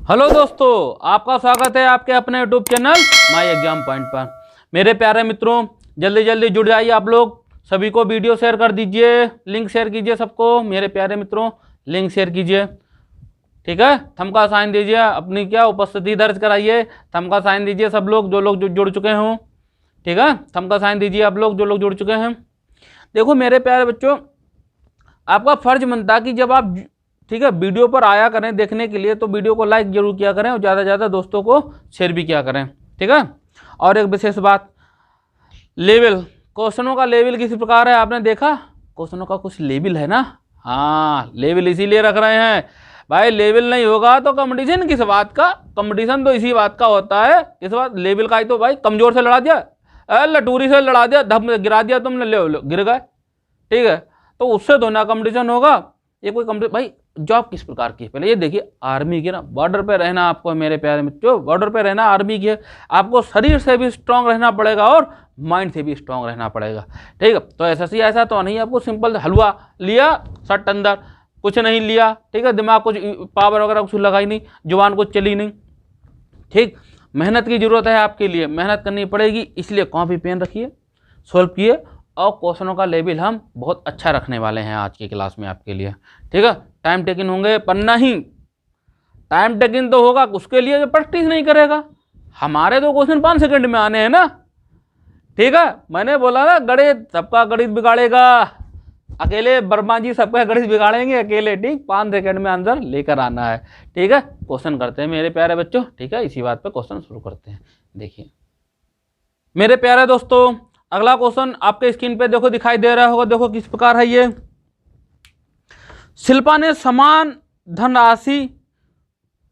Hello दोस्तों, आपका स्वागत है आपके अपने YouTube channel my exam point पर। मेरे प्यारे मित्रों, जल्दी जल्दी जुड़ जाइए आप लोग। सभी को वीडियो शेयर कर दीजिए, लिंक शेयर कीजिए सबको। मेरे प्यारे मित्रों, लिंक शेयर कीजिए, ठीक है। थंब का साइन दीजिए, अपनी क्या उपस्थिति दर्ज कराइए। थंब का साइन दीजिए सब लोग, जो लोग जुड़ चुके हों, ठीक है। थंब का साइन दीजिए आप लोग जो लोग जुड़ चुके हैं। देखो मेरे प्यारे बच्चों, आपका फर्ज बनता है कि जब आप, ठीक है, वीडियो पर आया करें देखने के लिए, तो वीडियो को लाइक जरूर किया करें और ज़्यादा से ज़्यादा दोस्तों को शेयर भी किया करें, ठीक है। और एक विशेष बात, लेवल, क्वेश्चनों का लेवल किस प्रकार है आपने देखा। क्वेश्चनों का कुछ लेवल है ना, हाँ, लेवल इसीलिए रख रहे हैं भाई। लेवल नहीं होगा तो कंपटीशन किस बात का। कंपटीशन तो इसी बात का होता है, इस बात लेवल का ही तो भाई। कमजोर से लड़ा दिया, लटूरी से लड़ा दिया, धम गिरा दिया तुमने, ले गिर गए, ठीक है। तो उससे तो ना कंपटीशन होगा। ये कोई कंपटीशन भाई, जॉब किस प्रकार की है पहले ये देखिए। आर्मी की ना, बॉर्डर पे रहना आपको मेरे प्यारे मित्रों, बॉर्डर पे रहना आर्मी की है। आपको शरीर से भी स्ट्रांग रहना पड़ेगा और माइंड से भी स्ट्रांग रहना पड़ेगा, ठीक है। तो एसएससी ऐसा तो नहीं आपको सिंपल हलवा लिया सट अंदर, कुछ नहीं लिया, ठीक है। दिमाग कुछ पावर वगैरह कुछ लगाई नहीं, जुबान कुछ चली नहीं, ठीक। मेहनत की जरूरत है आपके लिए, मेहनत करनी पड़ेगी। इसलिए कॉपी पेन रखिए, सॉल्व किए, और क्वेश्चनों का लेवल हम बहुत अच्छा रखने वाले हैं आज की क्लास में आपके लिए, ठीक है। टाइम टेकिंग होंगे पर नहीं, टाइम टेकिंग तो होगा उसके लिए जो प्रैक्टिस नहीं करेगा। हमारे तो क्वेश्चन 5 सेकंड में आने हैं ना, ठीक है। मैंने बोला ना, गणित सबका गणित बिगाड़ेगा अकेले, वर्मा जी सबका गणित बिगाड़ेंगे अकेले, ठीक। 5 सेकंड में आंसर लेकर आना है, ठीक है। क्वेश्चन करते हैं मेरे प्यारे बच्चों, ठीक है। इसी बात पे क्वेश्चन शुरू करते हैं। देखिए मेरे प्यारे दोस्तों, अगला क्वेश्चन आपके स्क्रीन पे देखो दिखाई दे रहा होगा। देखो किस प्रकार है ये। शिल्पा ने समान धनराशि,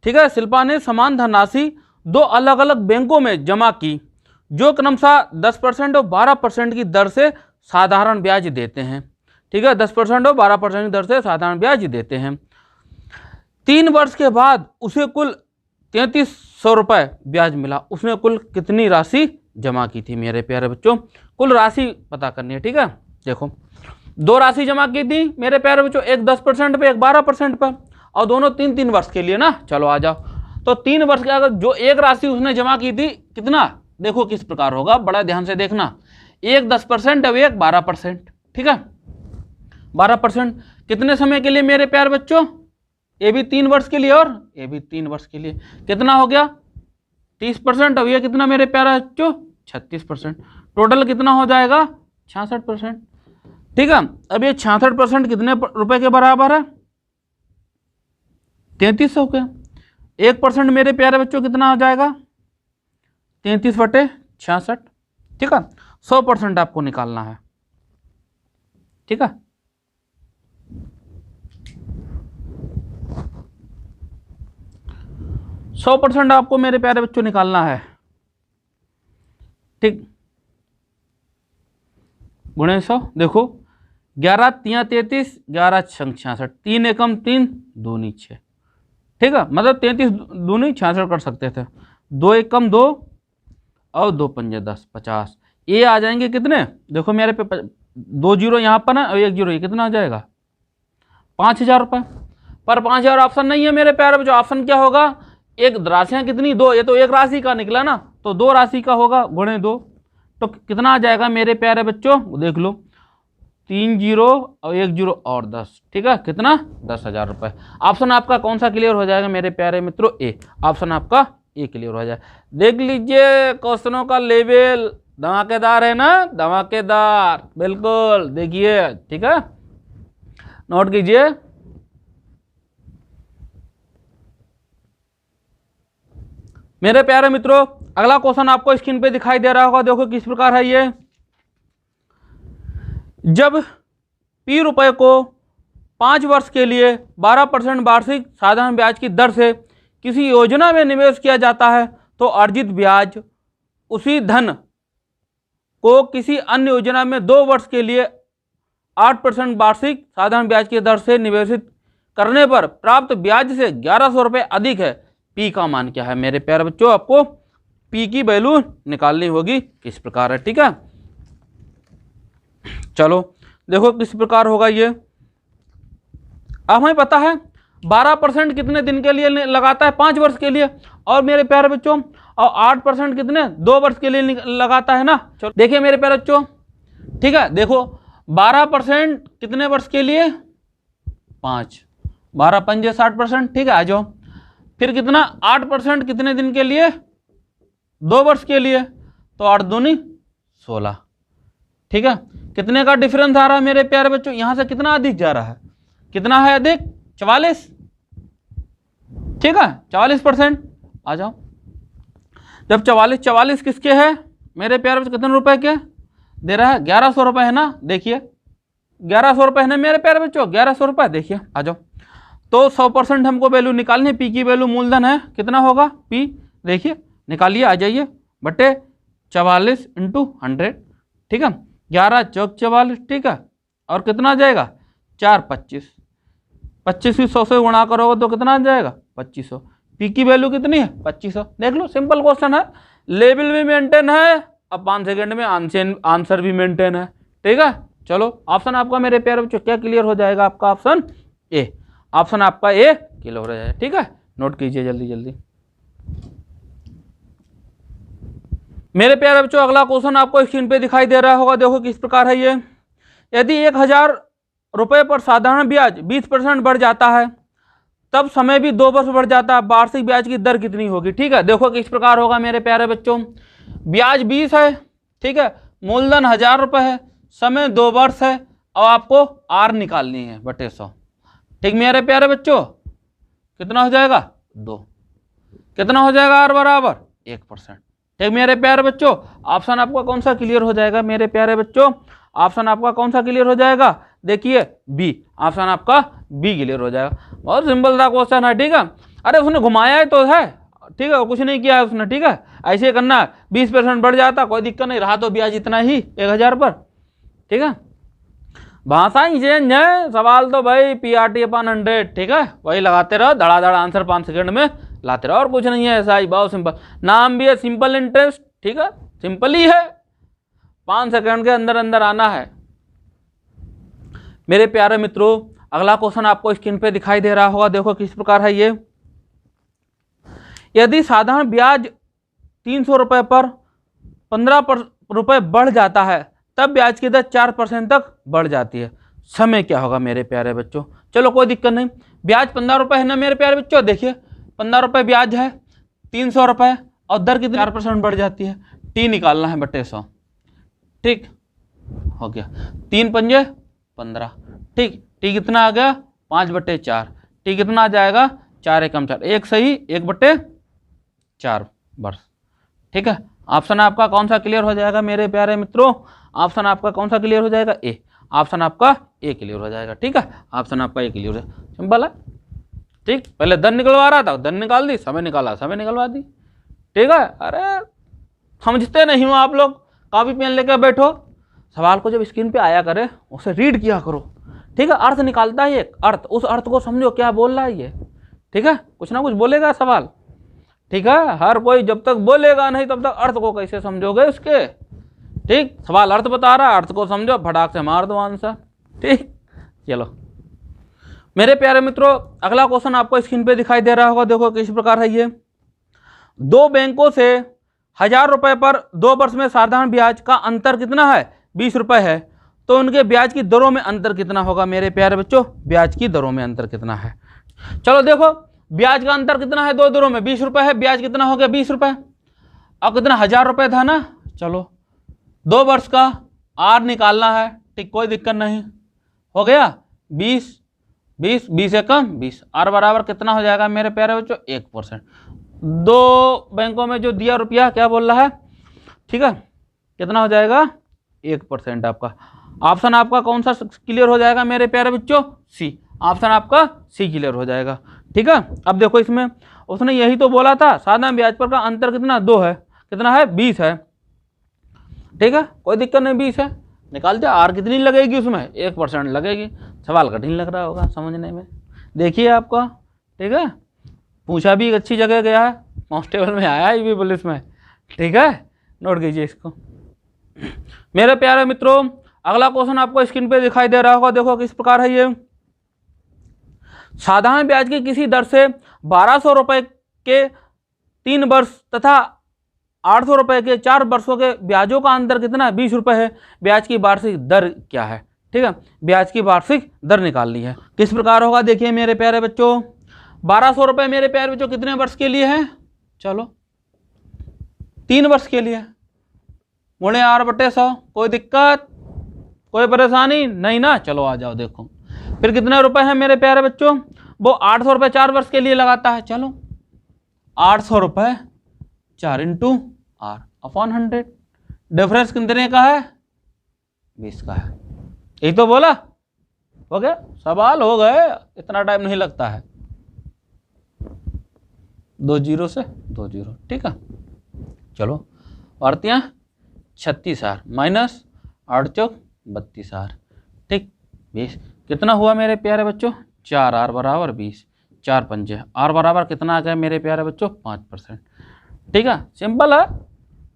ठीक है, शिल्पा ने समान धनराशि 2 अलग अलग बैंकों में जमा की, जो क्रमशः 10% और 12% की दर से साधारण ब्याज देते हैं, ठीक है। 10% और 12% की दर से साधारण ब्याज देते हैं। 3 वर्ष के बाद उसे कुल 3300 रुपये ब्याज मिला। उसने कुल कितनी राशि जमा की थी मेरे प्यारे बच्चों। कुल राशि पता करनी है, ठीक है। देखो 2 राशि जमा की थी मेरे प्यारे बच्चों, एक 10% पे, एक 12% पर, और दोनों 3-3 वर्ष के लिए ना। चलो आ जाओ। तो 3 वर्ष के अगर जो एक राशि उसने जमा की थी, कितना, देखो किस प्रकार होगा, बड़ा ध्यान से देखना। एक 10% और एक 12%, ठीक है। 12% कितने समय के लिए मेरे प्यारे बच्चों, ये भी 3 वर्ष के लिए और ये भी 3 वर्ष के लिए। कितना हो गया 30%, और ये कितना मेरे प्यारे बच्चों 36%। टोटल कितना हो जाएगा 66%, ठीक है। अब ये 66% कितने रुपए के बराबर है 3300 के। 1% मेरे प्यारे बच्चों कितना हो जाएगा 33/66, ठीक है। 100% आपको निकालना है, ठीक है। %100 आपको मेरे प्यारे बच्चों निकालना है, ठीक। गुणे 100, देखो 11 3 33, 11 6 66, 3 एकम 3 दूनी 6, ठीक है। मतलब 33 दूनी 66 कर सकते थे। 2 एकम 2 और 2 पंजे 10, 50। ये आ जाएंगे कितने, देखो मेरे पे 2 जीरो यहाँ पर है और 1 जीरो, ये कितना आ जाएगा 5000 रुपये। पर 5000 ऑप्शन नहीं है मेरे प्यारे बच्चों। ऑप्शन क्या होगा, एक राशियाँ कितनी 2, ये तो एक राशि का निकला ना, तो 2 राशि का होगा, गुणे 2। तो कितना आ जाएगा मेरे प्यारे बच्चों, देख लो 3 जीरो और 1 जीरो और 10, ठीक है। कितना 10,000 रुपये। ऑप्शन आपका कौन सा क्लियर हो जाएगा मेरे प्यारे मित्रों, ए। ऑप्शन आपका ए क्लियर हो जाए। देख लीजिए क्वेश्चनों का लेवल धमाकेदार है ना, धमाकेदार, बिल्कुल देखिए, ठीक है। नोट कीजिए। मेरे प्यारे मित्रों, अगला क्वेश्चन आपको स्क्रीन पे दिखाई दे रहा होगा। देखो किस प्रकार है ये। जब P रुपए को 5 वर्ष के लिए 12% वार्षिक साधारण ब्याज की दर से किसी योजना में निवेश किया जाता है, तो अर्जित ब्याज उसी धन को किसी अन्य योजना में 2 वर्ष के लिए 8% वार्षिक साधारण ब्याज की दर से निवेशित करने पर प्राप्त ब्याज से 1100 रुपये अधिक है। P का मान क्या है मेरे प्यारे बच्चों, आपको P की वैल्यू निकालनी होगी। किस प्रकार है, ठीक है। चलो देखो किस प्रकार होगा ये। अब हमें पता है 12% कितने दिन के लिए लगाता है? 5 वर्ष के लिए। और मेरे प्यारे बच्चों, और 8% कितने? 2 वर्ष के लिए लगाता है ना। चलो देखिए मेरे प्यारे बच्चों, ठीक है, देखो 12% कितने वर्ष के लिए? 5, 12 पंजे 60%, ठीक है, आ जाओ। फिर कितना? 8% कितने दिन के लिए? 2 वर्ष के लिए, तो 8 दूनी 16, ठीक है। कितने का डिफरेंस आ रहा है मेरे प्यारे बच्चों? यहां से कितना अधिक जा रहा है? कितना है अधिक? 44, ठीक है, 44%। आ जाओ, जब 44 किसके है मेरे प्यारे बच्चों? कितने रुपए के दे रहा है? 1100 रुपए है ना। देखिए 1100 रुपए है ना मेरे प्यारे बच्चों, 1100 रुपए। देखिए आ जाओ, तो 100% हमको वैल्यू निकालनी है। पी की वैल्यू मूलधन है, कितना होगा? पी, देखिए निकालिए, आ जाइए, बटे 44 इंटू 100, ठीक है, 11 चौक 44, ठीक है, और कितना आ जाएगा? 4 25, 25 भी 100 से गुणा करोगे तो कितना आ जाएगा? 2500। पी की वैल्यू कितनी है? 2500। देख लो, सिंपल क्वेश्चन है, लेवल भी मेंटेन है, अब 5 सेकंड में आंसर भी मेंटेन है, ठीक है। चलो ऑप्शन आपका मेरे प्यारे बच्चों क्या क्लियर हो जाएगा? आपका ऑप्शन ए, ऑप्शन आपका ए क्लियर हो जाएगा, ठीक है। नोट कीजिए जल्दी जल्दी मेरे प्यारे बच्चों। अगला क्वेश्चन आपको स्क्रीन पे दिखाई दे रहा होगा, देखो किस प्रकार है ये। यदि 1000 रुपए पर साधारण ब्याज 20% बढ़ जाता है, तब समय भी 2 वर्ष बढ़ जाता है, वार्षिक ब्याज की दर कितनी होगी? ठीक है, देखो किस प्रकार होगा मेरे प्यारे बच्चों। ब्याज 20 है, ठीक है, मूलधन 1000 रुपए है, समय 2 वर्ष है, और आपको आर निकालनी है बटे 100, ठीक मेरे प्यारे बच्चों। कितना हो जाएगा? 2। कितना हो जाएगा? आर बराबर 1%, ठीक मेरे प्यारे बच्चों। ऑप्शन आपका कौन सा क्लियर हो जाएगा मेरे प्यारे बच्चों? ऑप्शन आपका कौन सा क्लियर हो जाएगा? देखिए बी, ऑप्शन आपका बी क्लियर हो जाएगा। बहुत सिंपल सा क्वेश्चन है, ठीक है। अरे उसने घुमाया है तो है, ठीक है, कुछ नहीं किया है उसने, ठीक है, ऐसे करना है। 20% बढ़ जाता, कोई दिक्कत नहीं, रहा तो ब्याज इतना ही 1000 पर, ठीक है। भाषा ही चेंज है, सवाल तो भाई PRT/100, ठीक है, वही लगाते रहो, धड़ाधड़ आंसर 5 सेकंड में लाते रहो, और कुछ नहीं है, ऐसा ही बहुत सिंपल। नाम भी है सिंपल इंटरेस्ट, ठीक है, सिंपल ही है, 5 सेकंड के अंदर अंदर आना है मेरे प्यारे मित्रों। अगला क्वेश्चन आपको स्क्रीन पे दिखाई दे रहा होगा, देखो किस प्रकार है ये। यदि साधारण ब्याज 300 रुपए पर 15 रुपए बढ़ जाता है, तब ब्याज की दर 4% तक बढ़ जाती है, समय क्या होगा मेरे प्यारे बच्चों? चलो कोई दिक्कत नहीं, ब्याज 15 रुपए है ना मेरे प्यारे बच्चों। देखिए 15 रुपए ब्याज है, 300 रुपए, और दर कितनी? 4% बढ़ जाती है। टी निकालना है बटे 100, ठीक हो गया। 3 पंजे 15, ठीक, टी कितना आ गया? 5/4। टी कितना आ जाएगा? 4 एकम 4, 1 सही 1/4 वर्ष, ठीक है। ऑप्शन आपका कौन सा क्लियर हो जाएगा मेरे प्यारे मित्रों? ऑप्शन आपका कौन सा क्लियर हो जाएगा? ए, ऑप्शन आपका ए क्लियर हो जाएगा, ठीक है, ऑप्शन आपका ए क्लियर हो जाएगा, सिंपल है, ठीक। पहले दर निकलवा रहा था, दर निकाल दी, समय निकाला, समय निकलवा दी, ठीक है। अरे समझते नहीं हो आप लोग, कॉपी पेन लेकर बैठो, सवाल को जब स्क्रीन पे आया करे उसे रीड किया करो, ठीक है। अर्थ निकालता है एक अर्थ, उस अर्थ को समझो क्या बोल रहा है ये, ठीक है, कुछ ना कुछ बोलेगा सवाल, ठीक है। हर कोई जब तक बोलेगा नहीं तब तक अर्थ को कैसे समझोगे उसके, ठीक। सवाल अर्थ बता रहा है, अर्थ को समझो, फटाक से मार दो आंसर, ठीक। चलो मेरे प्यारे मित्रों, अगला क्वेश्चन आपको स्क्रीन पे दिखाई दे रहा होगा, देखो किस प्रकार है ये। 2 बैंकों से 1000 रुपए पर 2 वर्ष में साधारण ब्याज का अंतर कितना है? 20 रुपए है, तो उनके ब्याज की दरों में अंतर कितना होगा मेरे प्यारे बच्चों? ब्याज की दरों में अंतर कितना है? चलो देखो, ब्याज का अंतर कितना है 2 दरों में? 20 रुपए है, ब्याज कितना हो गया? 20 रुपए, अब कितना? 1000 रुपए था ना। चलो 2 वर्ष का आर निकालना है, ठीक, कोई दिक्कत नहीं, हो गया 20 20 20 एकम 20, आर बराबर कितना हो जाएगा मेरे प्यारे बच्चों? 1%। 2 बैंकों में जो दिया रुपया क्या बोल रहा है, ठीक है, कितना हो जाएगा? 1% आपका। ऑप्शन आपका कौन सा क्लियर हो जाएगा मेरे प्यारे बच्चों? सी, ऑप्शन आपका सी क्लियर हो जाएगा, ठीक है। अब देखो इसमें उसने यही तो बोला था, साधारण ब्याज पर का अंतर कितना? 2 है, कितना है? 20 है, ठीक है, कोई दिक्कत नहीं, 20 है, निकाल दिया। आर कितनी लगेगी उसमें? 1% लगेगी। सवाल कठिन लग रहा होगा समझने में, देखिए आपका, ठीक है, पूछा भी अच्छी जगह गया है, कांस्टेबल में आया है भी, पुलिस में, ठीक है, नोट कीजिए इसको मेरे प्यारे मित्रों। अगला क्वेश्चन आपको स्क्रीन पे दिखाई दे रहा होगा, देखो किस प्रकार है ये। साधारण ब्याज की किसी दर से 1200 रुपये के 3 वर्ष तथा 800 रुपये के 4 वर्षों के ब्याजों का अंतर कितना 20 रुपये है। ब्याज की वार्षिक दर क्या है? ठीक है, ब्याज की वार्षिक दर निकालनी है। किस प्रकार होगा देखिए मेरे प्यारे बच्चों, 1200 रुपये मेरे प्यारे बच्चों कितने वर्ष के लिए है? चलो 3 वर्ष के लिए, मुड़े R/100। कोई दिक्कत, कोई परेशानी नहीं ना? चलो आ जाओ देखो, फिर कितने रुपए हैं मेरे प्यारे बच्चों? वो 800 रुपये 4 वर्ष के लिए लगाता है। चलो 800 रुपये 4 इंटू R/100, डिफरेंस कितने का है? 20 का है। यही तो बोला, हो गया, सवाल हो गए, इतना टाइम नहीं लगता है। 2 जीरो से 2 जीरो, ठीक है। चलो भारतीय 36R माइनस 8 चौक 32R, ठीक। 20 कितना हुआ मेरे प्यारे बच्चों? 4R बराबर 20, 4 पंजे, R बराबर कितना आ गया मेरे प्यारे बच्चों? 5%, ठीक है। सिंपल है,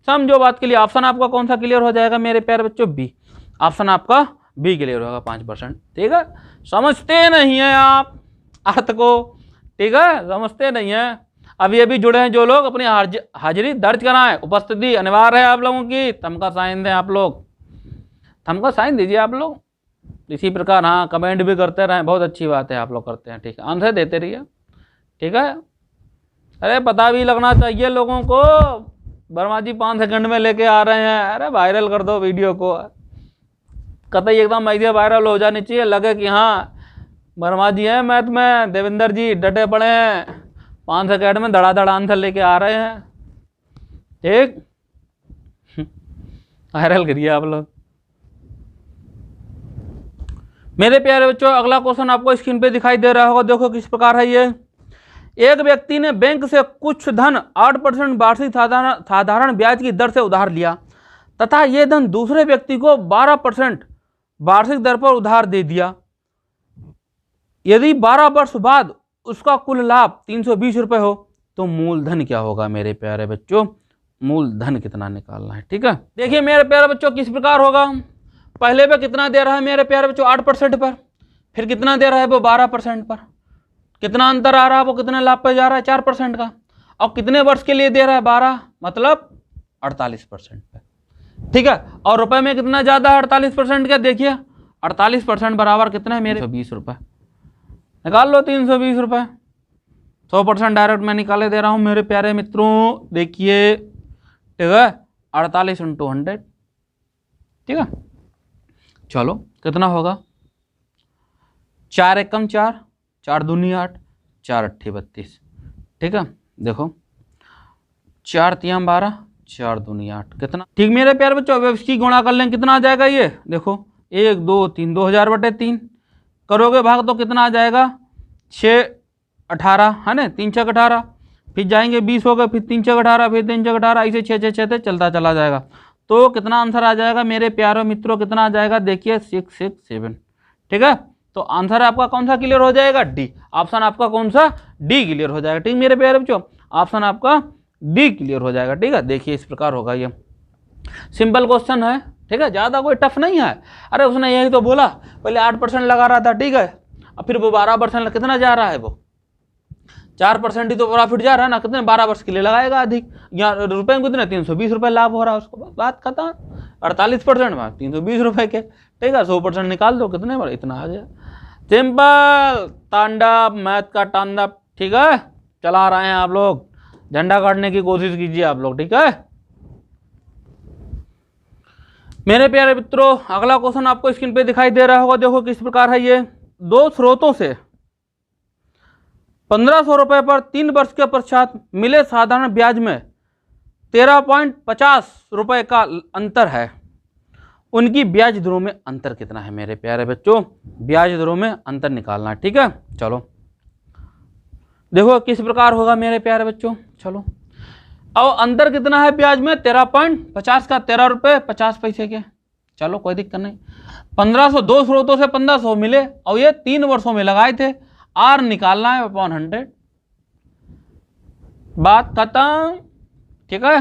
समझो बात के लिए। ऑप्शन आपका कौन सा क्लियर हो जाएगा मेरे प्यारे बच्चों? बी। ऑप्शन आपका बी क्लियर होगा, 5%, ठीक है। समझते नहीं है आप अर्थ को, ठीक है, समझते नहीं है। अभी अभी जुड़े हैं जो लोग, अपनी हाजिरी दर्ज कराएं, उपस्थिति अनिवार्य है आप लोगों की। थंब का साइन दें आप लोग, थंब का साइन दीजिए आप लोग। इसी प्रकार हाँ कमेंट भी करते रहें, बहुत अच्छी बात है आप लोग करते हैं, ठीक है। आंसर देते रहिए, ठीक है। अरे पता भी लगना चाहिए लोगों को। वर्मा जी 5 सेकंड में लेके आ रहे हैं, अरे वायरल कर दो वीडियो को, कतई एकदम ऐसे वायरल हो जानी चाहिए, लगे कि हाँ वर्मा जी हैं मैथ में, देवेंद्र जी डटे पड़े हैं, 5 सेकंड में धड़ाधड़ आंसर लेके आ रहे हैं, ठीक। वायरल करिए आप लोग। मेरे प्यारे बच्चों अगला क्वेश्चन आपको स्क्रीन पे दिखाई दे रहा होगा, देखो किस प्रकार है ये। एक व्यक्ति ने बैंक से कुछ धन 8% वार्षिक साधारण ब्याज की दर से उधार लिया तथा ये धन दूसरे व्यक्ति को 12% वार्षिक दर पर उधार दे दिया। यदि 12 वर्ष बाद उसका कुल लाभ 320 रुपये हो तो मूलधन क्या होगा मेरे प्यारे बच्चों? मूलधन कितना निकालना है, ठीक है। देखिए मेरे प्यारे बच्चों किस प्रकार होगा। पहले पे कितना दे रहा है मेरे प्यारे बच्चों? 8% पर, फिर कितना दे रहा है वो? 12% पर। कितना अंतर आ रहा है वो? कितने लाभ पे जा रहा है? 4% का। और कितने वर्ष के लिए दे रहा है? 12, मतलब 48% पे, ठीक है। और रुपए में कितना ज्यादा है 48% का? देखिए 48% बराबर कितना है मेरे? 320 रुपये। निकाल लो 320 रुपये, 100% डायरेक्ट मैं निकाले दे रहा हूँ मेरे प्यारे मित्रों। देखिए ठीक है, 48 × 100, ठीक है। चलो कितना होगा? 4 एकम 4, 4 दूनी 8, 4 अट्ठी 32, ठीक है। देखो 4 तियां 12, 4 दूनी 8, कितना? ठीक मेरे प्यारे बच्चों, अब इसकी गुणा कर लें, कितना आ जाएगा ये? देखो 1 2 3, 2000/3 करोगे भाग तो कितना आ जाएगा? 6 18 है ना, 3 6 18, फिर जाएंगे 20 हो गए, फिर 3 6 18, फिर 3 6 18, ऐसे 6 6 6 चलता चला जाएगा। तो कितना आंसर आ जाएगा मेरे प्यारे मित्रों? कितना आ जाएगा? देखिए 667, ठीक है। तो आंसर आपका कौन सा क्लियर हो जाएगा? डी। ऑप्शन आपका कौन सा? डी क्लियर हो जाएगा, ठीक मेरे प्यारे बच्चों। ऑप्शन आपका डी क्लियर हो जाएगा, ठीक है। देखिए इस प्रकार होगा, ये सिंपल क्वेश्चन है, ठीक है, ज़्यादा कोई टफ नहीं है। अरे उसने यही तो बोला, पहले 8% लगा रहा था, ठीक है, अब फिर वो 12% कितना जा रहा है? वो 4% ही तो प्रॉफिट जा रहा है ना, कितने 12 वर्ष के लिए लगाएगा अधिक। यहाँ रुपए में कितने? 320 रुपये लाभ हो रहा है उसको, बात खत्म। 48% में 320 रुपये के, ठीक है। 100% निकाल दो, कितने बार? इतना आ गया। सिंपल तांडव, मैथ का तांडव, ठीक है, चला रहे हैं आप लोग। झंडा काटने की कोशिश कीजिए आप लोग, ठीक है मेरे प्यारे मित्रों। अगला क्वेश्चन आपको स्क्रीन पे दिखाई दे रहा होगा, देखो किस प्रकार है ये। 2 स्रोतों से 1500 रुपये पर 3 वर्ष के पश्चात मिले साधारण ब्याज में 13.50 रुपये का अंतर है, उनकी ब्याज दरों में अंतर कितना है मेरे प्यारे बच्चों? ब्याज दरों में अंतर निकालना है, ठीक है। चलो देखो किस प्रकार होगा मेरे प्यारे बच्चों। चलो अब अंतर कितना है ब्याज में? 13.50 का, 13 रुपये 50 पैसे के। चलो कोई दिक्कत नहीं। 1500, 2 स्रोतों से 1500 मिले और ये 3 वर्षों में लगाए थे। आर निकालना है अपॉन 100, बात खत्म, ठीक है,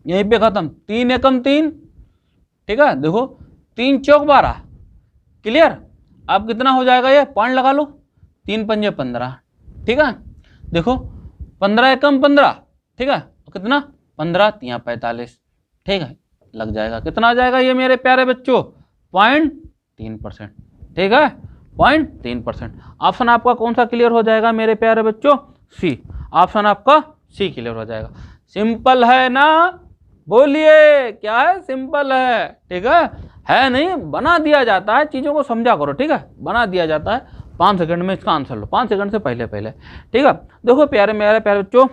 यहीं पे खत्म। 3 एकम 3, ठीक है। देखो 3 चौक 12, क्लियर। अब कितना हो जाएगा ये? पॉइंट लगा लो, 3 पंजे 15, ठीक है। देखो 15 एकम 15, ठीक है, कितना 15 तिया 45, ठीक है, लग जाएगा। कितना आ जाएगा ये मेरे प्यारे बच्चों? 0.3%, ठीक है, 0.3%। ऑप्शन आपका कौन सा क्लियर हो जाएगा मेरे प्यारे बच्चों? सी। ऑप्शन आपका सी क्लियर हो जाएगा। सिंपल है ना? बोलिए क्या है? सिंपल है, ठीक है नहीं? बना दिया जाता है, चीजों को समझा करो, ठीक है, बना दिया जाता है। 5 सेकंड में इसका आंसर लो, 5 सेकंड से पहले पहले, ठीक है। देखो प्यारे मेरे प्यारे बच्चों,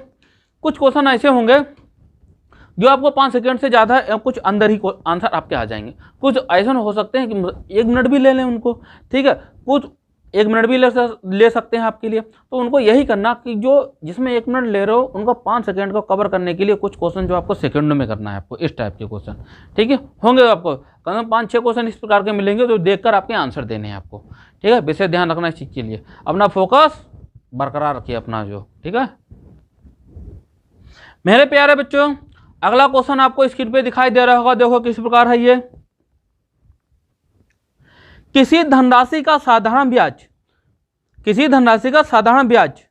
कुछ क्वेश्चन ऐसे होंगे जो आपको 5 सेकंड से ज़्यादा कुछ अंदर ही आंसर आपके आ जाएंगे। कुछ ऐसे हो सकते हैं कि 1 मिनट भी ले लें उनको, ठीक है, कुछ 1 मिनट भी ले सकते हैं आपके लिए। तो उनको यही करना कि जो जिसमें 1 मिनट ले रहे हो उनको 5 सेकंड को कवर करने के लिए कुछ क्वेश्चन जो आपको सेकंडों में करना है, आपको इस टाइप के क्वेश्चन, ठीक है, होंगे आपको कम से कम 5-6 क्वेश्चन इस प्रकार के मिलेंगे जो देखकर आपके आंसर देने हैं आपको, ठीक है। विशेष ध्यान रखना इस चीज़ के लिए, अपना फोकस बरकरार रखिए अपना जो, ठीक है मेरे प्यारे बच्चों। अगला क्वेश्चन आपको स्क्रीन पे दिखाई दे रहा होगा, देखो किस प्रकार है ये। किसी धनराशि का साधारण ब्याज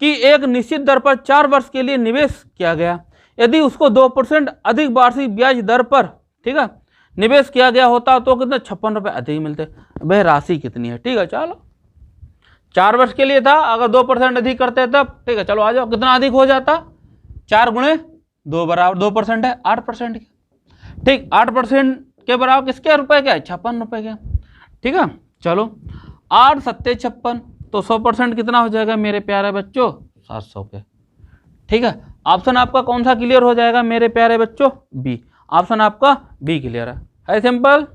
की एक निश्चित दर पर 4 वर्ष के लिए निवेश किया गया। यदि उसको 2% अधिक वार्षिक ब्याज दर पर, ठीक है, निवेश किया गया होता तो कितने 56 रुपए अधिक मिलते। वह राशि कितनी है? ठीक है, चलो 4 वर्ष के लिए था, अगर 2% अधिक करते तब, ठीक है, चलो आ जाओ, कितना अधिक हो जाता? 4 गुणे 2 बराबर 2% है 8% के, ठीक, 8% के बराबर किसके रुपए के? 56 रुपए के, ठीक है। चलो 8 सत्ते 56, तो 100% कितना हो जाएगा मेरे प्यारे बच्चों? 700 के, ठीक है। ऑप्शन आपका कौन सा क्लियर हो जाएगा मेरे प्यारे बच्चों? बी। ऑप्शन आपका बी क्लियर है सिंपल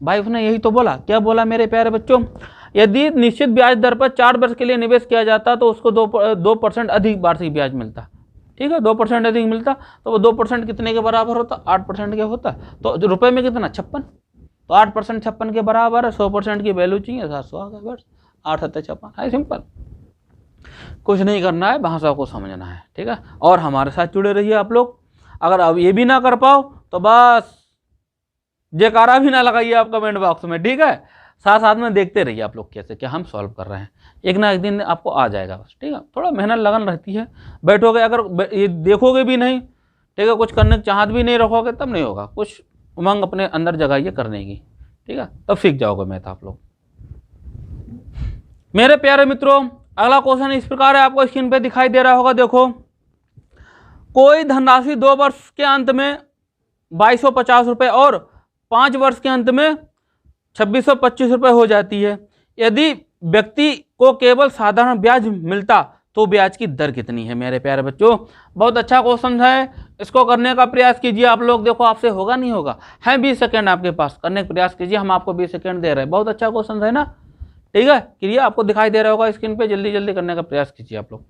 भाई। उसने यही तो बोला, क्या बोला मेरे प्यारे बच्चों? यदि निश्चित ब्याज दर पर 4 वर्ष के लिए निवेश किया जाता तो उसको 2% अधिक वार्षिक ब्याज मिलता, ठीक है, 2% अधिक मिलता। तो वो 2% कितने के बराबर होता? 8% के होता। तो रुपए में कितना? 56, तो 8% 56 के बराबर है। 100% की वैल्यू चाहिए, 700 आ गया, बस 8 सत्ते 56 है, सिंपल। कुछ नहीं करना है, भाषा को समझना है, ठीक है। और हमारे साथ जुड़े रहिए आप लोग। अगर अब ये भी ना कर पाओ तो बस जयकारा भी ना लगाइए आप कमेंट बॉक्स में, ठीक है। साथ साथ में देखते रहिए आप लोग कैसे क्या हम सॉल्व कर रहे हैं। एक ना एक दिन आपको आ जाएगा बस, ठीक है। थोड़ा मेहनत लगन रहती है, बैठोगे अगर ये देखोगे भी नहीं, ठीक है, कुछ करने की चाहत भी नहीं रखोगे तब नहीं होगा। कुछ उमंग अपने अंदर जगाइए करने की, ठीक है, तब सीख जाओगे मैथ आप लोग। मेरे प्यारे मित्रों, अगला क्वेश्चन इस प्रकार है, आपको स्क्रीन पे दिखाई दे रहा होगा। देखो, कोई धनराशि 2 वर्ष के अंत में 2250 रुपये और 5 वर्ष के अंत में 2625 रुपये हो जाती है। यदि व्यक्ति को केवल साधारण ब्याज मिलता तो ब्याज की दर कितनी है मेरे प्यारे बच्चों? बहुत अच्छा क्वेश्चन है, इसको करने का प्रयास कीजिए आप लोग। देखो आपसे होगा नहीं होगा, है 20 सेकंड आपके पास, करने का प्रयास कीजिए, हम आपको 20 सेकंड दे रहे हैं। बहुत अच्छा क्वेश्चन है ना, ठीक है, क्लियर आपको दिखाई दे रहा होगा स्क्रीन पे। जल्दी जल्दी करने का प्रयास कीजिए आप लोग।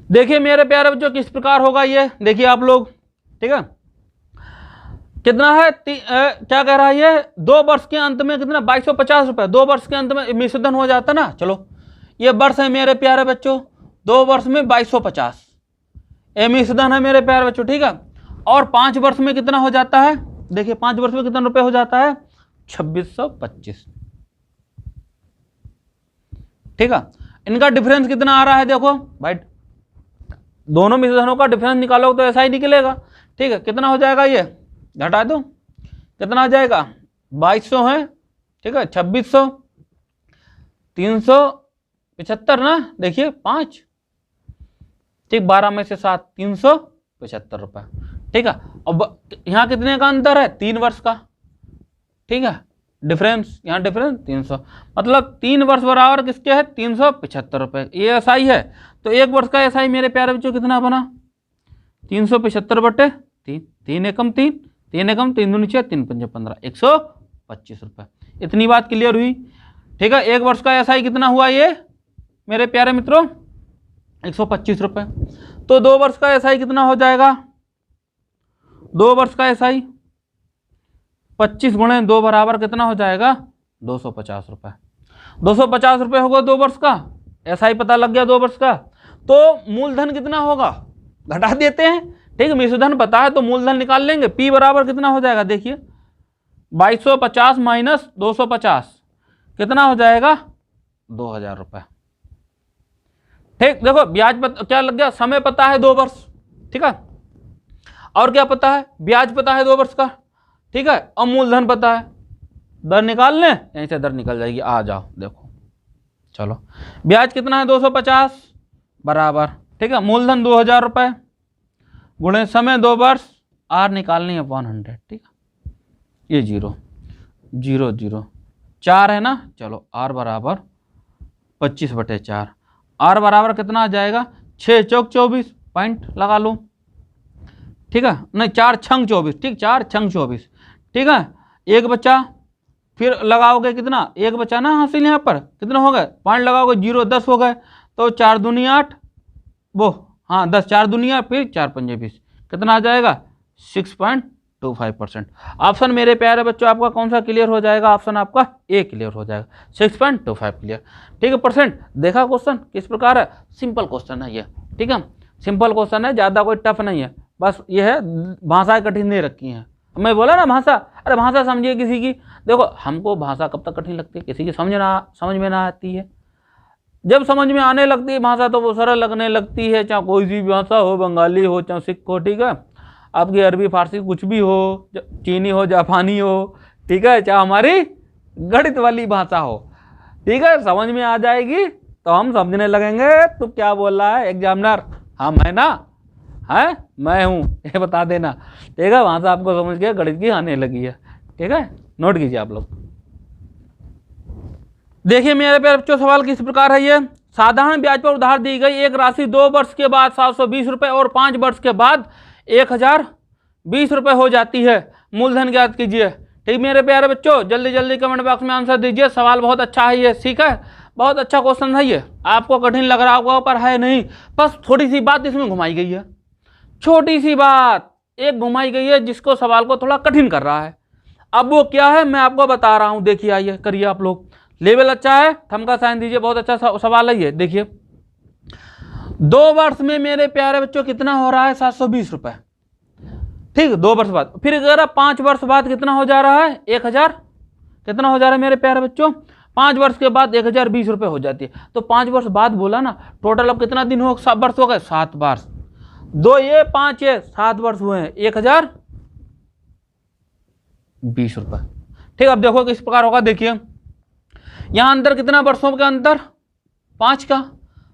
देखिए मेरे प्यारे बच्चों किस प्रकार होगा ये, देखिए आप लोग, ठीक है। कितना है? क्या कह रहा है ये? 2 वर्ष के अंत में कितना? 2250 रुपये। 2 वर्ष के अंत में मिश्रधन हो जाता ना। चलो ये वर्ष है मेरे प्यारे बच्चों, 2 वर्ष में 2250 ये मिश्रधन है मेरे प्यारे बच्चों, ठीक है। और 5 वर्ष में कितना हो जाता है? देखिए 5 वर्ष में कितना रुपए हो जाता है? 2625, ठीक है। इनका डिफरेंस कितना आ रहा है? देखो भाई, दोनों मिश्रधनों का डिफरेंस निकालोगे तो ऐसा ही निकलेगा, ठीक है। कितना हो जाएगा? ये घटा दो, कितना आ जाएगा? 2200 है, ठीक है, 2600, 375 ना, देखिए 5, ठीक, 12 में से 7, 375 रुपये, ठीक है। अब यहाँ कितने का अंतर है? 3 वर्ष का, ठीक है, डिफरेंस, यहाँ डिफरेंस 300, मतलब 3 वर्ष बराबर किसके है? 375 रुपये। ये एसआई है, तो 1 वर्ष का एसआई मेरे प्यारे बच्चों कितना बना? 375/3, 3 एकम 3, 3 एकम 3 दूनी 6, 3 पंजे 15, 125 रुपये। इतनी बात क्लियर हुई, ठीक है। 1 वर्ष का एसआई कितना हुआ ये मेरे प्यारे मित्रों? 125 रुपये। तो 2 वर्ष का एसआई कितना हो जाएगा? 2 वर्ष का एसआई 25 गुणे 2 बराबर कितना हो जाएगा? 250 रुपये। 250 रुपये होगा 2 वर्ष का एसआई, पता लग गया 2 वर्ष का। तो मूलधन कितना होगा? घटा देते हैं, ठीक है, मिश्रधन पता है तो मूलधन निकाल लेंगे। पी बराबर कितना हो जाएगा? देखिए 2250 माइनस 250 कितना हो जाएगा 2000 रुपये। ठीक, देखो ब्याज क्या लग गया, समय पता है 2 वर्ष, ठीक है, और क्या पता है, ब्याज पता है 2 वर्ष का, ठीक है, और मूलधन पता है। दर निकाल लें, यहीं से दर निकल जाएगी, आ जाओ देखो। चलो ब्याज कितना है 250 बराबर, ठीक है, मूलधन 2000 रुपये गुणे समय 2 वर्ष, आर निकालनी है 100, ठीक है, ये 0 0 0 4 है ना। चलो आर बराबर 25/4, आर बराबर कितना आ जाएगा 6 चौक 24, पॉइंट लगा लो, ठीक है, नहीं 4 छंग 24, ठीक, 4 छंग 24, ठीक है, एक बचा, फिर लगाओगे कितना, एक बचा ना हासिल, यहाँ पर कितना हो गए, पॉइंट लगाओगे 0 10 हो गए, तो 4 दूनी 8, वो हाँ 10, 4 दूनी 8, फिर 4 पंजे 20, कितना आ जाएगा 6.25%। ऑप्शन मेरे प्यारे बच्चों आपका कौन सा क्लियर हो जाएगा, ऑप्शन आपका ए क्लियर हो जाएगा, 6.25 क्लियर, ठीक है। परसेंट देखा क्वेश्चन किस प्रकार है, सिंपल क्वेश्चन है ये, ठीक है, सिंपल क्वेश्चन है, ज़्यादा कोई टफ नहीं है, बस ये है भाषाएं कठिन नहीं रखी हैं। मैं बोला ना भाषा, अरे भाषा समझिए किसी की, देखो हमको भाषा कब तक कठिन लगती है, किसी की समझ में ना आती है, जब समझ में आने लगती है भाषा तो वो सरल लगने लगती है, चाहे कोई सी भाषा हो, बंगाली हो चाहे सिख हो, ठीक है, आपकी अरबी फारसी कुछ भी हो, चीनी हो जापानी हो, ठीक है, चाहे हमारी गणित वाली भाषा हो, ठीक है, समझ में आ जाएगी तो हम समझने लगेंगे तू क्या बोल रहा है एग्जामिनर, हाँ मैं ना, है मैं हूँ, ये बता देना, ठीक है, भाषा आपको समझ के गणित की आने लगी है, ठीक है, नोट कीजिए आप लोग। देखिए मेरे प्यारे बच्चों सवाल किस प्रकार है ये, साधारण ब्याज पर उधार दी गई एक राशि 2 वर्ष के बाद 720 रुपये और 5 वर्ष के बाद 1020 रुपये हो जाती है, मूलधन ज्ञात कीजिए। ठीक मेरे प्यारे बच्चों जल्दी जल्दी कमेंट बॉक्स में आंसर दीजिए, सवाल बहुत अच्छा है ये, ठीक है, बहुत अच्छा क्वेश्चन है ये, आपको कठिन लग रहा होगा पर है नहीं, बस थोड़ी सी बात इसमें घुमाई गई है, छोटी सी बात एक घुमाई गई है जिसको सवाल को थोड़ा कठिन कर रहा है। अब वो क्या है मैं आपको बता रहा हूं, देखिए आइए करिए आप लोग, लेवल अच्छा है, थंब का साइन दीजिए, बहुत अच्छा सवाल है ये। देखिए 2 वर्ष में मेरे प्यारे बच्चों कितना हो रहा है 720 रुपए, ठीक 2 वर्ष बाद, फिर अगर 5 वर्ष बाद कितना हो जा रहा है 1000, कितना हो जा रहा है मेरे प्यारे बच्चों 5 वर्ष के बाद 1020 रुपये हो जाती है, तो 5 वर्ष बाद बोला ना, टोटल अब कितना दिन हो वर्ष हो गए 7 वर्ष, 2 ये 5 ये 7 वर्ष हुए हैं 1020 रुपये। ठीक अब देखो किस प्रकार होगा, देखिए यहां अंतर कितना वर्षों का अंतर 5 का,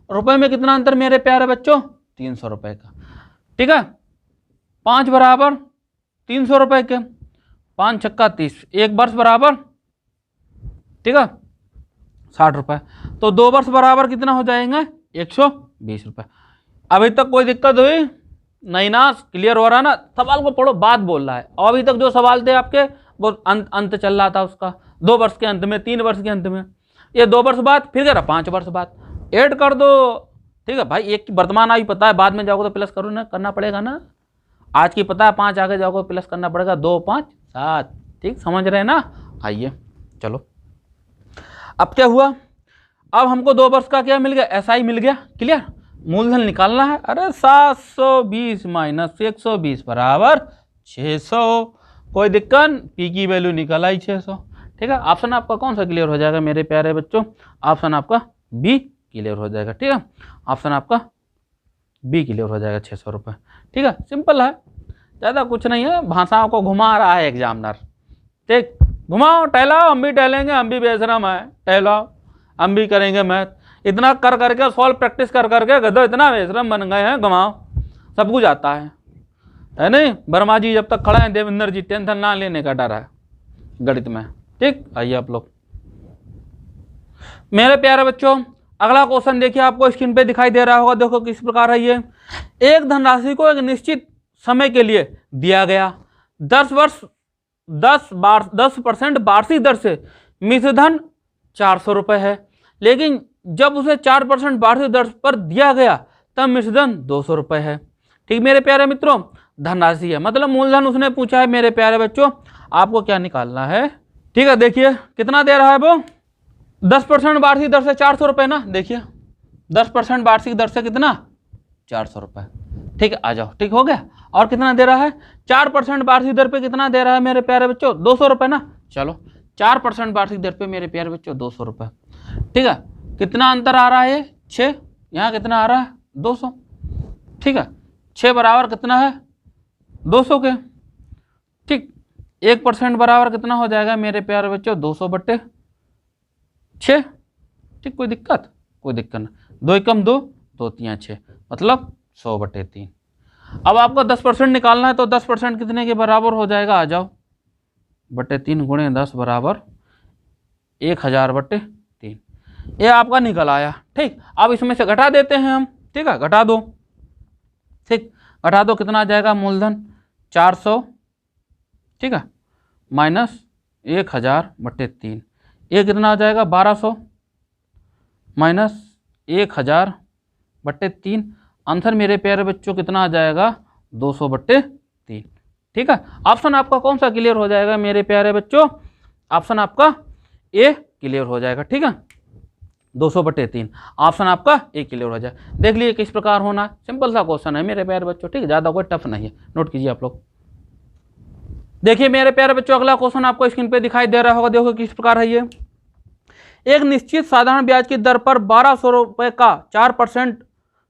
रुपए में कितना अंतर मेरे प्यारे बच्चों 300 रुपए का, ठीक है 5 बराबर 300 रुपए के, 5 छक्का 30, 1 वर्ष बराबर, ठीक है 60 रुपए, तो 2 वर्ष बराबर कितना हो जाएंगे 120 रुपए। अभी तक कोई दिक्कत हुई नहीं ना, क्लियर हो रहा ना, सवाल को पढ़ो, बात बोल रहा है, और अभी तक जो सवाल थे आपके वो अंत चल रहा था उसका, 2 वर्ष के अंत में, 3 वर्ष के अंत में, ये 2 वर्ष बाद, फिर कह रहा 5 वर्ष बाद, ऐड कर दो, ठीक है भाई, एक की वर्तमान आयु पता है, बाद में जाओगे तो प्लस करो ना, करना पड़ेगा ना, आज की पता है 5 आगे जाओगे प्लस करना पड़ेगा, 2 5 7, ठीक समझ रहे हैं ना। आइए चलो अब क्या हुआ, अब हमको 2 वर्ष का क्या मिल गया, एसआई मिल गया, क्लियर, मूलधन निकालना है, अरे 720 माइनस 120 बराबर 600, कोई दिक्कत, पी की वैल्यू निकल आई 600, ठीक है, ऑप्शन आपका कौन सा क्लियर हो जाएगा मेरे प्यारे बच्चों, ऑप्शन आपका बी क्लियर हो जाएगा, ठीक है, ऑप्शन आपका बी क्लियर हो जाएगा 600 रुपये, ठीक है, सिंपल है, ज़्यादा कुछ नहीं है, भाषाओं को घुमा रहा है एग्जामिनर, ठीक घुमाओ टहलाओ, हम भी टहलेंगे, हम भी बेशरम है, टहलाओ हम भी करेंगे मैथ, इतना कर करके सॉल्व प्रैक्टिस कर करके गधो इतना बेशरम बन गए हैं, घुमाओ सब कुछ आता है नहीं, वर्मा जी जब तक खड़े हैं, देवेंद्र जी टेंशन ना लेने का डर है गणित में, ठीक। आइए आप लोग मेरे प्यारे बच्चों अगला क्वेश्चन देखिए, आपको स्क्रीन पे दिखाई दे रहा होगा, देखो किस प्रकार है ये, एक धनराशि को एक निश्चित समय के लिए दिया गया, 10% वार्षिक दर से मिश्रधन 400 रुपये है, लेकिन जब उसे 4% वार्षिक दर पर दिया गया तब मिश्रधन 200 रुपये है। ठीक मेरे प्यारे मित्रों धनराशि है, मतलब मूलधन उसने पूछा है मेरे प्यारे बच्चों, आपको क्या निकालना है, ठीक है। देखिए कितना दे रहा है वो, 10% वार्षिक दर से 400 रुपये ना, देखिए 10% वार्षिक दर से कितना 400 रुपये, ठीक है आ जाओ, ठीक हो गया, और कितना दे रहा है 4% वार्षिक दर पे कितना दे रहा है मेरे प्यारे बच्चों 200 रुपये ना, चलो 4% वार्षिक दर पे मेरे प्यारे बच्चों 200 रुपये। ठीक है, कितना अंतर आ रहा है 6, यहाँ कितना आ रहा है 200। ठीक है, 6 बराबर कितना है 200 के। ठीक, 1% बराबर कितना हो जाएगा मेरे प्यारे बच्चों 200/6। ठीक, कोई दिक्कत नहीं। 2 एकम 2, 2 तियाँ 6, मतलब 100/3। अब आपको 10% निकालना है तो 10% कितने के बराबर हो जाएगा, आ जाओ, /3 × 10 बराबर 1000/3। ये आपका निकल आया। ठीक, अब इसमें से घटा देते हैं हम। ठीक है, घटा दो। ठीक, घटा दो, कितना आ जाएगा मूलधन 400, ठीक है, माइनस 1000/3, ये कितना आ जाएगा 1200 माइनस 1000/3। आंसर मेरे प्यारे बच्चों कितना आ जाएगा 200/3। ठीक है, ऑप्शन आपका कौन सा क्लियर हो जाएगा मेरे प्यारे बच्चों, ऑप्शन आपका ए क्लियर हो जाएगा। ठीक है, 200/3 ऑप्शन आपका ए क्लियर हो जाए। देख लीजिए किस प्रकार होना है, सिंपल सा क्वेश्चन है मेरे प्यारे बच्चों। ठीक है, ज़्यादा कोई टफ नहीं है, नोट कीजिए आप लोग। देखिए मेरे प्यारे बच्चों, अगला क्वेश्चन आपको स्क्रीन पे दिखाई दे रहा होगा, देखो किस प्रकार है ये। एक निश्चित साधारण ब्याज की दर पर 1200 रुपये का 4%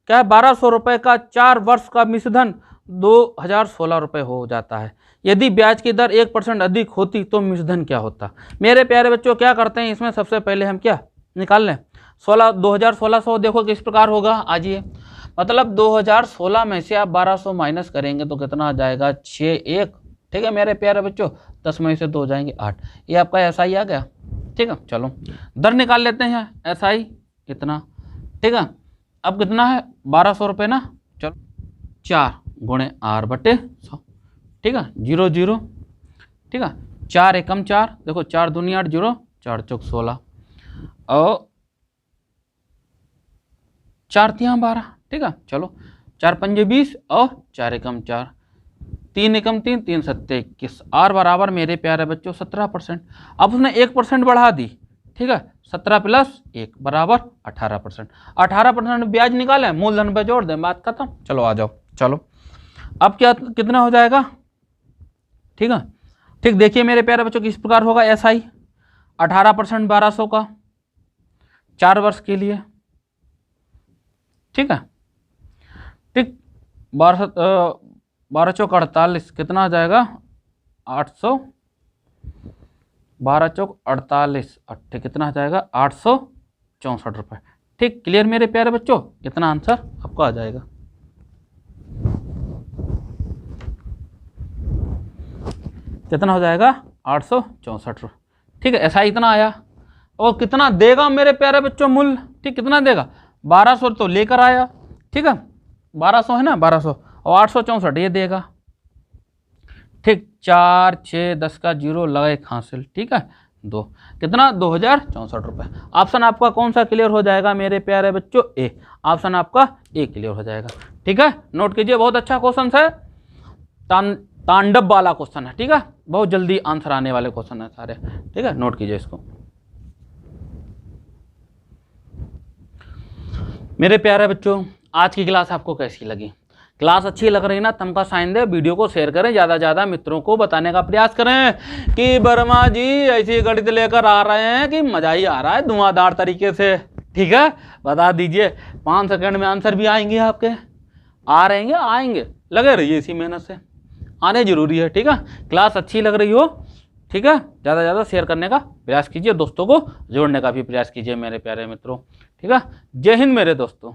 क्या है 1200 रुपये का 4 वर्ष का मिश्रधन 2016 रुपये हो जाता है। यदि ब्याज की दर 1% अधिक होती तो मिश्रधन क्या होता। मेरे प्यारे बच्चों क्या करते हैं इसमें, सबसे पहले हम क्या निकाल लें 2016 देखो किस प्रकार होगा। आजिए, मतलब 2016 में से आप 1200 माइनस करेंगे तो कितना आ जाएगा 61। ठीक है मेरे प्यारे बच्चों, 10 में से 2 जाएंगे 8, ये आपका एसआई आ गया। ठीक है, चलो दर निकाल लेते हैं, एसआई कितना। ठीक है, अब कितना है 1200 रुपये ना, चलो 4 × r/100। ठीक है, 0 0। ठीक है, 4 एकम 4, देखो 4 दूनी 8, 0 4 चौक 16 और 4 तियाँ 12। ठीक है, चलो 4 पंजे 20 और 4 एकम 4, 3 एकम 3, 3 सत्ते 21, आर बराबर मेरे प्यारे बच्चों 17%। अब उसने 1% बढ़ा दी। ठीक है, 17 + 1 बराबर 18%। 18% ब्याज निकालें, मूलधन पे जोड़ दें, बात खत्म। चलो आ जाओ, चलो अब क्या कितना हो जाएगा। ठीक है, ठीक, देखिए मेरे प्यारे बच्चों किस प्रकार होगा एसआई 18% 1200 का 4 वर्ष के लिए। ठीक है, ठीक, 12 चौक 48 कितना आ जाएगा 800, 12 चौक 48 8 कितना आ जाएगा 864 रुपये। ठीक, क्लियर मेरे प्यारे बच्चों, इतना आंसर आपको आ जाएगा। कितना हो जाएगा 864 रुपये। ठीक है, ऐसा इतना आया। और कितना देगा मेरे प्यारे बच्चों मूल्य। ठीक, कितना देगा 1200 तो लेकर आया। ठीक है, 1200 है ना, 1200 और 864 ये देगा। ठीक, 4 6 10 का 0 लगाए हासिल। ठीक है, 2 कितना 2064 रुपये। ऑप्शन आपका कौन सा क्लियर हो जाएगा मेरे प्यारे बच्चों, ए। ऑप्शन आपका ए क्लियर हो जाएगा। ठीक है, नोट कीजिए, बहुत अच्छा क्वेश्चन है, तांडव वाला क्वेश्चन है। ठीक है, बहुत जल्दी आंसर आने वाले क्वेश्चन है सारे। ठीक है, नोट कीजिए इसको। मेरे प्यारे बच्चों, आज की क्लास आपको कैसी लगी। क्लास अच्छी लग रही ना, तमका साइन दे, वीडियो को शेयर करें, ज़्यादा से ज़्यादा मित्रों को बताने का प्रयास करें कि वर्मा जी ऐसी गणित लेकर आ रहे हैं कि मज़ा ही आ रहा है धुआंधार तरीके से। ठीक है, बता दीजिए, 5 सेकंड में आंसर भी आएंगे आपके, आ रहेंगे, आएंगे, लगे रहिए इसी मेहनत से, आने जरूरी है। ठीक है, क्लास अच्छी लग रही हो, ठीक है, ज़्यादा से ज़्यादा शेयर करने का प्रयास कीजिए, दोस्तों को जोड़ने का भी प्रयास कीजिए मेरे प्यारे मित्रों। ठीक है, जय हिंद मेरे दोस्तों।